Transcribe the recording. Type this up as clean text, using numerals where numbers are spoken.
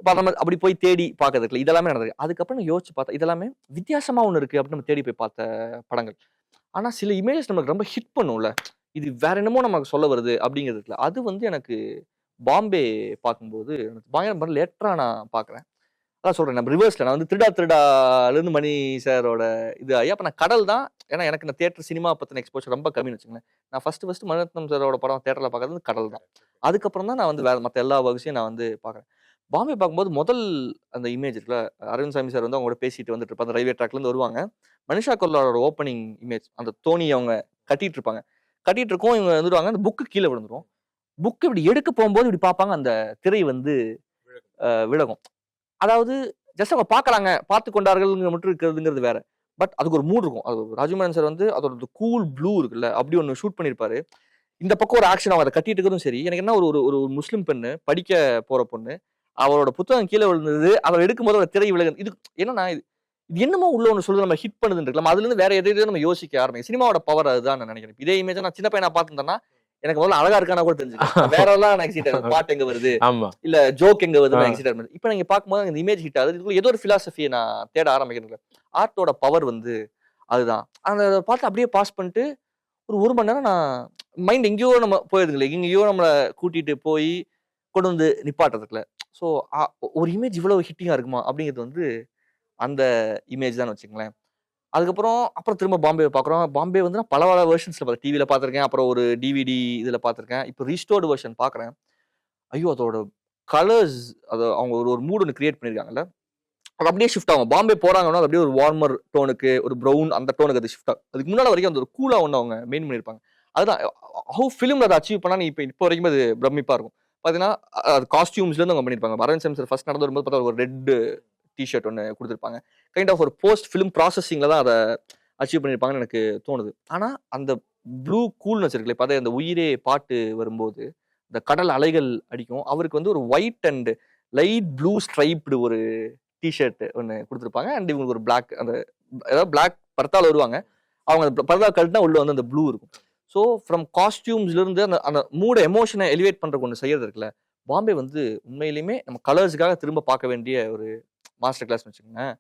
நம்ம அப்படி போய் தேடி பார்க்கறது இருக்குல்ல, இதெல்லாமே நடந்திருக்கு. அதுக்கப்புறம் நான் யோசிச்சு பார்த்தேன், இதெல்லாமே வித்தியாசமா ஒண்ணு இருக்கு அப்படின்னு நம்ம தேடி போய் பார்த்த படங்கள். ஆனா சில இமேஜஸ் நமக்கு ரொம்ப ஹிட் பண்ணும்ல. இது வேற என்னமோ நமக்கு சொல்ல வருது அப்படிங்கிறது இருக்குல்ல. அது வந்து எனக்கு பாம்பே பார்க்கும்போது எனக்கு பயங்கர லேட்டரா நான் பார்க்குறேன். அதான் சொல்றேன். நம்ம ரிவர்ஸ்ல நான் வந்து திருடா திருடாலேருந்து மணி சாரோட இது ஆகி, அப்ப நான் கடல் தான். ஏன்னா எனக்கு இந்த தியேட்டர் சினிமா பத்தின எக்ஸ்போஷர் ரொம்ப கம்மின்னு வச்சுக்கோங்களேன். நான் ஃபர்ஸ்ட் மணிரத்னம் சாரோட படம் தியேட்டர்ல பார்க்கறது வந்து கடல் தான். அதுக்கப்புறம் தான் நான் வந்து வேற மத்த எல்லா வகுசையும் நான் வந்து பார்க்குறேன். பாம்பே பார்க்கும்போது முதல் அந்த இமேஜ் இருக்குல்ல, அரவிந்த் சாமி சார் வந்து அவங்க கூட பேசிட்டு வந்துட்டு இருப்பாங்க. அந்த ரயில்வே ட்ராக்லேருந்து வருவாங்க. மனிஷா கொய்ராலாவோட ஓப்பனிங் இமேஜ். அந்த தோணிய அவங்க கட்டிட்டு இருப்பாங்க. கட்டிட்டு இருக்கவும் இவங்க வந்துருவாங்க. அந்த புக்கு கீழ விழுந்துரும். புக் இப்படி எடுக்க போகும்போது இப்படி பார்ப்பாங்க. அந்த திரை வந்து விலகும். அதாவது ஜஸ்ட் அவங்க பார்க்கறாங்க, பார்த்துக் கொண்டார்கள்ங்கிற மட்டும் இருக்கிறதுங்கிறது வேற. பட் அதுக்கு ஒரு மூட் இருக்கும். அது ராஜமோகன் சார் வந்து அதோட கூல் ப்ளூ இருக்குல்ல, அப்படி ஒண்ணு ஷூட் பண்ணியிருப்பாரு. இந்த பக்கம் ஒரு ஆக்ஷன் அவங்க அத கட்டிட்டு இருக்கிறதும் சரி, எனக்கு என்ன ஒரு ஒரு ஒரு முஸ்லிம் பெண்ணு, படிக்க போற பொண்ணு, அவளோட புத்தகம் கீழ விழுந்தது, அவ எடுக்கும்போது அவ திரை விலகுது. இது என்னன்னா, இது இது என்னமோ உள்ள ஒண்ணு சொல்லுது, நம்ம ஹிட் பண்ணுதுன்னு இருக்குல்ல, அதுலருந்து வேற எதையோ நம்ம யோசிக்க ஆரம்பிக்கும். சினிமாவோட பவர் அதுதான் நான் நினைக்கிறேன். இதே இமேஜ நான் சின்ன பையனா பார்த்திருந்தேன்னா, எனக்கு முதல்ல அழகா இருக்கானா கூட தெரிஞ்சுக்கலாம். வேற எல்லாம் எனக்கு எக்ஸைட் ஆகுது. பாட்டு எங்க வருது, ஆமா. இல்ல ஜோக் எங்க வருதுன்னு எக்ஸைட் ஆகுது. இப்ப நீங்க பார்க்கும்போது இந்த இமேஜ் ஹிட் ஆகுது. இதுக்குள்ள ஏதோ ஒரு பிலாசபிய நான் தேட ஆரம்பிக்கிறேன். ஆர்ட்டோட பவர் வந்து அதுதான். அந்த பார்த்து அப்படியே பாஸ் பண்ணிட்டு ஒரு 1 மணி நேரம் நான் மைண்ட் எங்கேயோ நம்ம போயிருதுங்களே, எங்கேயோ நம்மள கூட்டிட்டு போய் கொண்டு வந்து நிப்பாட்டுறதுக்குள்ள. ஸோ ஒரு இமேஜ் இவ்வளவு ஹிட்டிங்கா இருக்குமா அப்படிங்கிறது வந்து அந்த இமேஜ் தான் வச்சுக்கங்களேன். அப்புறம் திரும்ப பாம்பே பார்க்குறோம். பாம்பே வந்து நான் பல வெர்ஷன்ஸ்ல பார்த்தேன். டிவில பார்த்துருக்கேன். அப்புறம் ஒரு டிவிடி இதுல பார்த்துருக்கேன். இப்போ ரீஸ்டோர்டு வெர்ஷன் பார்க்குறேன். ஐயோ! அதோட கலர்ஸ் அது அவங்க ஒரு ஒரு மூட் ஒண்ணு கிரியேட் பண்ணியிருக்காங்கல்ல. அது அப்படியே ஷிஃப்ட் ஆகும். பாம்பே போறாங்கன்னா, அது அப்படியே ஒரு வார்மர் டோனுக்கு, ஒரு ப்ரவுன் அந்த டோனுக்கு அது ஷிஃப்ட் ஆகும். அதுக்கு முன்னால வரைக்கும் அந்த ஒரு கூலா ஒண்ணு அவங்க மெயின் பண்ணியிருப்பாங்க. அதுதான் ஹவ் ஃபிலிம்ல அத அச்சீவ் பண்ணான்னு இப்போ வரைக்கும் அது பிரமிப்பா இருக்கும். பார்த்தீங்கன்னா, அது காஸ்டியூம்ஸ்லேருந்து அவங்க பண்ணியிருப்பாங்க. அரவிந்த் சாமி சார் ஃபர்ஸ்ட் நடந்து வரும்போது பார்த்தா ஒரு ரெட் டீ ஷர்ட் ஒண்ணு குடுத்திருப்பாங்க. கைண்ட் ஆஃப் ஒரு போஸ்ட் ஃபிலிம் ப்ராசஸிங்ல தான் அத அச்சீவ் பண்ணியிருப்பாங்கன்னு எனக்கு தோணுது. ஆனா, அந்த ப்ளூ கூல்னஸ் இருக்குல்ல, இப்ப அந்த உயிரே பாட்டு வரும்போது, இந்த கடல் அலைகள் அடிக்கும். அவருக்கு வந்து ஒரு white and light blue striped ஒரு டீ ஷர்ட் ஒண்ணு குடுத்திருப்பாங்க. அண்ட் இவங்களுக்கு ஒரு பிளாக் அந்த அதாவது பிளாக் பர்தால வருவாங்க. அவங்க அந்த பர்தா கழட்டினா உள்ள வந்து அந்த ப்ளூ இருக்கும். ஸோ ஃப்ரம் காஸ்டியூம்ஸ்ல இருந்து அந்த அந்த மூட எமோஷனை எலிவேட் பண்றதுக்கு ஒண்ணு செய்யறது இருக்குல்ல, பாம்பே வந்து உண்மையிலேயுமே நம்ம கலர்ஸ்க்காக திரும்ப பார்க்க வேண்டிய ஒரு மாஸ்டர் கிளாஸ்னு வச்சுக்கோங்களேன்.